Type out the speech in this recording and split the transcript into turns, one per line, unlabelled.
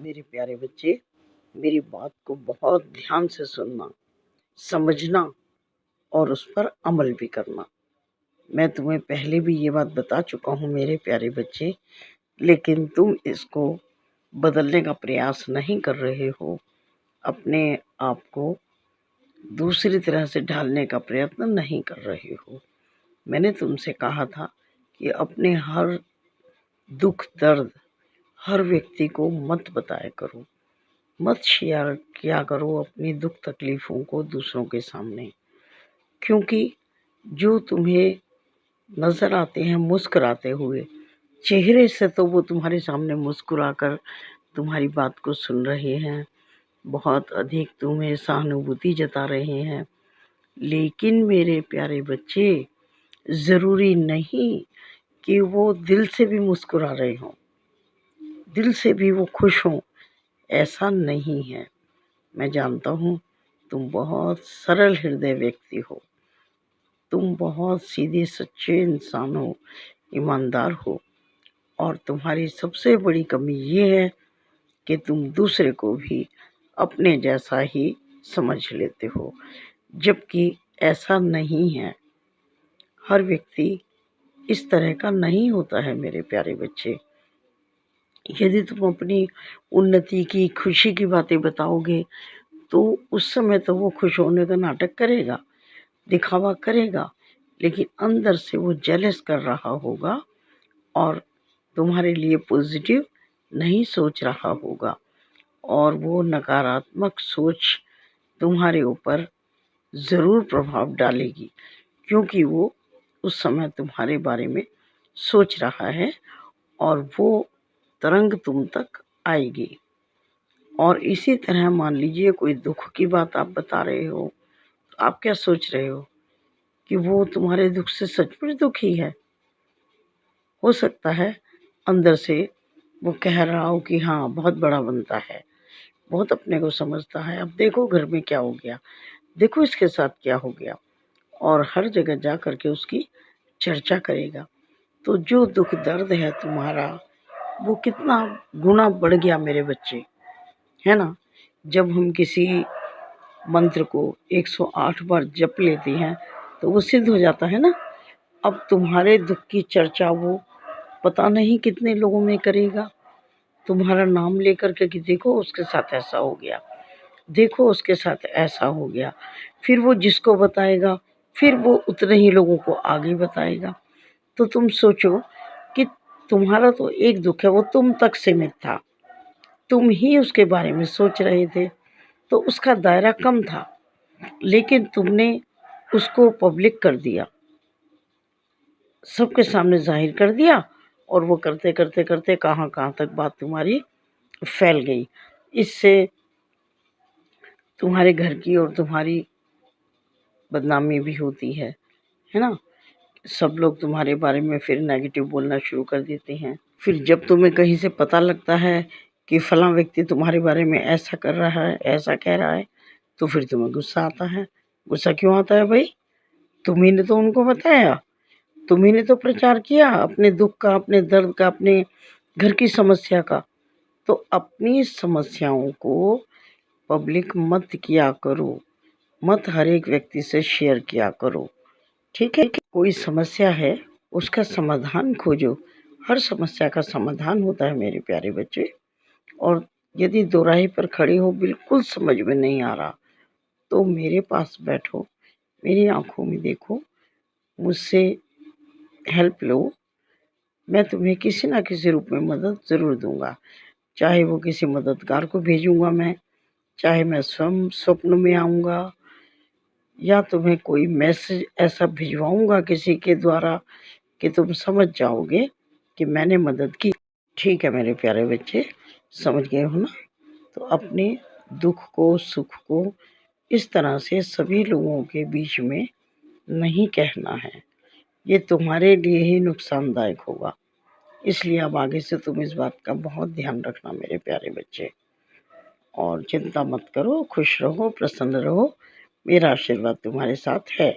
मेरे प्यारे बच्चे, मेरी बात को बहुत ध्यान से सुनना, समझना और उस पर अमल भी करना। मैं तुम्हें पहले भी ये बात बता चुका हूँ मेरे प्यारे बच्चे, लेकिन तुम इसको बदलने का प्रयास नहीं कर रहे हो। अपने आप को दूसरी तरह से ढालने का प्रयत्न नहीं कर रहे हो। मैंने तुमसे कहा था कि अपने हर दुख दर्द हर व्यक्ति को मत बताया करो, मत शेयर किया करो अपनी दुख तकलीफ़ों को दूसरों के सामने, क्योंकि जो तुम्हें नज़र आते हैं मुस्कुराते हुए चेहरे से, तो वो तुम्हारे सामने मुस्कुराकर तुम्हारी बात को सुन रहे हैं, बहुत अधिक तुम्हें सहानुभूति जता रहे हैं। लेकिन मेरे प्यारे बच्चे, ज़रूरी नहीं कि वो दिल से भी मुस्कुरा रहे हों, दिल से भी वो खुश हों, ऐसा नहीं है। मैं जानता हूँ तुम बहुत सरल हृदय व्यक्ति हो, तुम बहुत सीधे सच्चे इंसान हो, ईमानदार हो, और तुम्हारी सबसे बड़ी कमी ये है कि तुम दूसरे को भी अपने जैसा ही समझ लेते हो, जबकि ऐसा नहीं है। हर व्यक्ति इस तरह का नहीं होता है मेरे प्यारे बच्चे। यदि तुम अपनी उन्नति की, खुशी की बातें बताओगे तो उस समय तो वो खुश होने का नाटक करेगा, दिखावा करेगा, लेकिन अंदर से वो जेलस कर रहा होगा और तुम्हारे लिए पॉजिटिव नहीं सोच रहा होगा, और वो नकारात्मक सोच तुम्हारे ऊपर ज़रूर प्रभाव डालेगी, क्योंकि वो उस समय तुम्हारे बारे में सोच रहा है और वो तरंग तुम तक आएगी। और इसी तरह मान लीजिए कोई दुख की बात आप बता रहे हो, तो आप क्या सोच रहे हो कि वो तुम्हारे दुख से सचमुच दुखी है। हो सकता है अंदर से वो कह रहा हो कि हाँ बहुत बड़ा बनता है, बहुत अपने को समझता है, अब देखो घर में क्या हो गया, देखो इसके साथ क्या हो गया, और हर जगह जा कर के उसकी चर्चा करेगा। तो जो दुख दर्द है तुम्हारा वो कितना गुना बढ़ गया मेरे बच्चे, है ना। जब हम किसी मंत्र को 108 बार जप लेते हैं तो वो सिद्ध हो जाता है ना। अब तुम्हारे दुख की चर्चा वो पता नहीं कितने लोगों में करेगा, तुम्हारा नाम लेकर के कि देखो उसके साथ ऐसा हो गया, देखो उसके साथ ऐसा हो गया। फिर वो जिसको बताएगा फिर वो उतने ही लोगों को आगे बताएगा। तो तुम सोचो कि तुम्हारा तो एक दुख है वो तुम तक सीमित था, तुम ही उसके बारे में सोच रहे थे, तो उसका दायरा कम था, लेकिन तुमने उसको पब्लिक कर दिया, सबके सामने जाहिर कर दिया, और वो करते करते करते कहाँ कहाँ तक बात तुम्हारी फैल गई। इससे तुम्हारे घर की और तुम्हारी बदनामी भी होती है ना। सब लोग तुम्हारे बारे में फिर नेगेटिव बोलना शुरू कर देते हैं। फिर जब तुम्हें कहीं से पता लगता है कि फलां व्यक्ति तुम्हारे बारे में ऐसा कर रहा है, ऐसा कह रहा है, तो फिर तुम्हें गुस्सा आता है। गुस्सा क्यों आता है भाई? तुम्ही ने तो उनको बताया, तुम्ही ने तो प्रचार किया अपने दुख का, अपने दर्द का, अपने घर की समस्या का। तो अपनी समस्याओं को पब्लिक मत किया करो, मत हर एक व्यक्ति से शेयर किया करो, ठीक है। कोई समस्या है उसका समाधान खोजो, हर समस्या का समाधान होता है मेरे प्यारे बच्चे। और यदि दोराहे पर खड़े हो, बिल्कुल समझ में नहीं आ रहा, तो मेरे पास बैठो, मेरी आंखों में देखो, मुझसे हेल्प लो। मैं तुम्हें किसी ना किसी रूप में मदद ज़रूर दूंगा, चाहे वो किसी मददगार को भेजूंगा मैं, चाहे मैं स्वयं स्वप्न में आऊँगा, या तुम्हें कोई मैसेज ऐसा भिजवाऊंगा किसी के द्वारा कि तुम समझ जाओगे कि मैंने मदद की। ठीक है मेरे प्यारे बच्चे, समझ गए हो ना। तो अपने दुख को, सुख को इस तरह से सभी लोगों के बीच में नहीं कहना है, ये तुम्हारे लिए ही नुकसानदायक होगा। इसलिए अब आगे से तुम इस बात का बहुत ध्यान रखना मेरे प्यारे बच्चे, और चिंता मत करो, खुश रहो, प्रसन्न रहो, मेरा आशीर्वाद तुम्हारे साथ है।